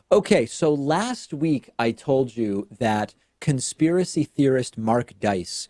Okay, so last week I told you that conspiracy theorist Mark Dice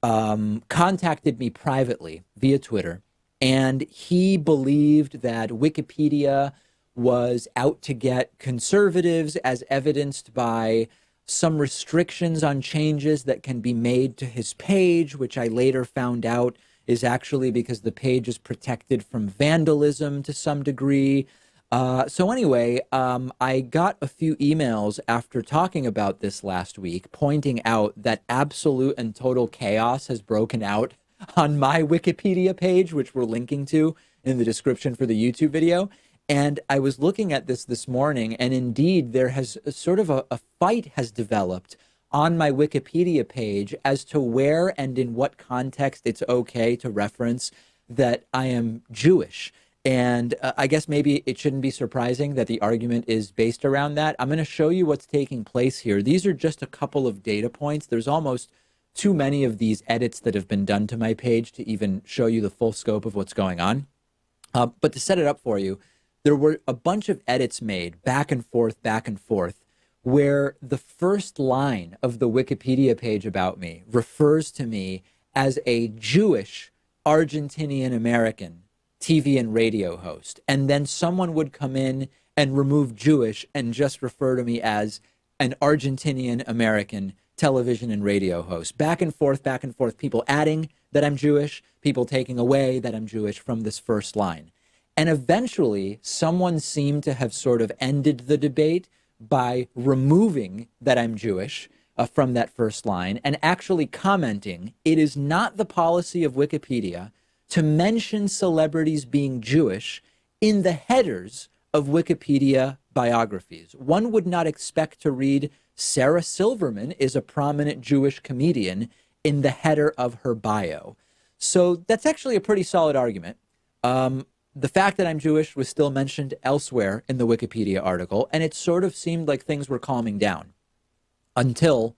contacted me privately via Twitter, and he believed that Wikipedia was out to get conservatives, as evidenced by some restrictions on changes that can be made to his page, which I later found out is actually because the page is protected from vandalism to some degree. So anyway, I got a few emails after talking about this last week, pointing out that absolute and total chaos has broken out on my Wikipedia page, which we're linking to in the description for the YouTube video. And I was looking at this morning, and indeed, there has sort of a fight has developed on my Wikipedia page as to where and in what context it's okay to reference that I am Jewish. And I guess maybe it shouldn't be surprising that the argument is based around that. I'm going to show you what's taking place here. These are just a couple of data points. There's almost too many of these edits that have been done to my page to even show you the full scope of what's going on. But to set it up for you, there were a bunch of edits made back and forth, where the first line of the Wikipedia page about me refers to me as a Jewish Argentinian American TV and radio host. And then someone would come in and remove Jewish and just refer to me as an Argentinian American television and radio host. Back and forth, people adding that I'm Jewish, people taking away that I'm Jewish from this first line. And eventually, someone seemed to have sort of ended the debate by removing that I'm Jewish from that first line and actually commenting, it is not the policy of Wikipedia to mention celebrities being Jewish in the headers of Wikipedia biographies. One would not expect to read Sarah Silverman is a prominent Jewish comedian in the header of her bio. So that's actually a pretty solid argument. The fact that I'm Jewish was still mentioned elsewhere in the Wikipedia article, and it sort of seemed like things were calming down until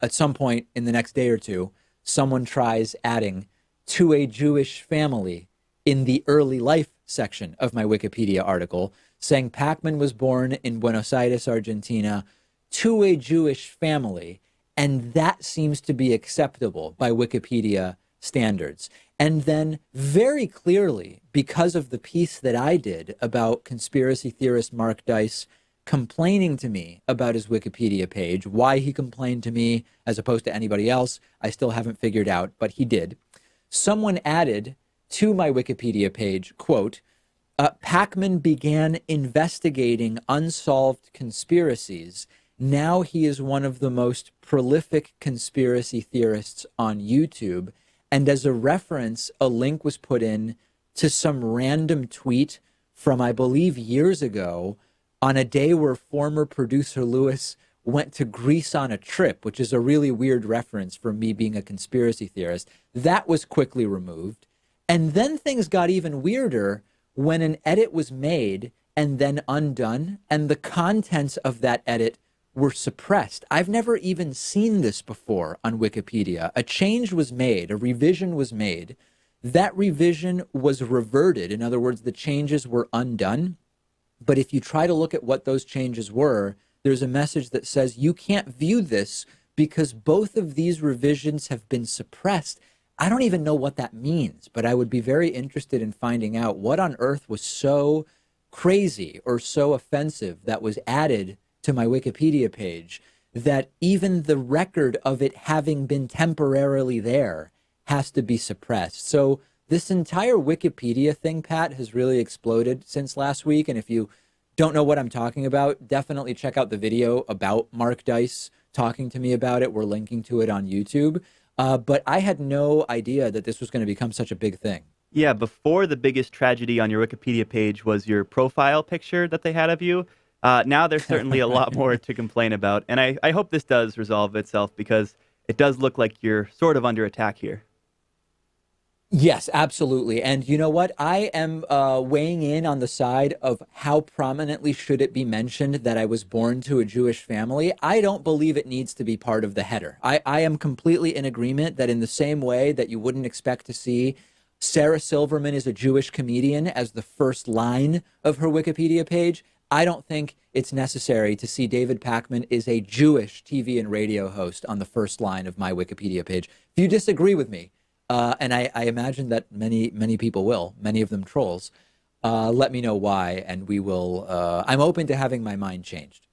at some point in the next day or two, someone tries adding to a Jewish family in the early life section of my Wikipedia article, saying Pakman was born in Buenos Aires, Argentina, to a Jewish family, and that seems to be acceptable by Wikipedia standards. And then very clearly, because of the piece that I did about conspiracy theorist Mark Dice complaining to me about his Wikipedia page, why he complained to me as opposed to anybody else, I still haven't figured out, but he did. Someone added to my Wikipedia page, quote, Pakman began investigating unsolved conspiracies. Now he is one of the most prolific conspiracy theorists on YouTube. And as a reference, a link was put in to some random tweet from, I believe, years ago on a day where former producer Lewis went to Greece on a trip, which is a really weird reference for me being a conspiracy theorist. That was quickly removed. And then things got even weirder when an edit was made and then undone, and the contents of that edit were suppressed. I've never even seen this before on Wikipedia. A change was made, a revision was made. That revision was reverted. In other words, the changes were undone. But if you try to look at what those changes were, there's a message that says you can't view this because both of these revisions have been suppressed. I don't even know what that means, but I would be very interested in finding out what on earth was so crazy or so offensive that was added to my Wikipedia page that even the record of it having been temporarily there has to be suppressed. So this entire Wikipedia thing, Pat, has really exploded since last week. And if you don't know what I'm talking about, definitely check out the video about Mark Dice talking to me about it. We're linking to it on YouTube. But I had no idea that this was going to become such a big thing. Yeah, before the biggest tragedy on your Wikipedia page was your profile picture that they had of you. Now there's certainly a lot more to complain about. And I hope this does resolve itself because it does look like you're sort of under attack here. Yes, absolutely. And you know what? I am weighing in on the side of how prominently should it be mentioned that I was born to a Jewish family. I don't believe it needs to be part of the header. I am completely in agreement that in the same way that you wouldn't expect to see Sarah Silverman is a Jewish comedian as the first line of her Wikipedia page, I don't think it's necessary to see David Pakman is a Jewish TV and radio host on the first line of my Wikipedia page. If you disagree with me, and I imagine that many people will, many of them trolls, let me know why, and we will. I'm open to having my mind changed.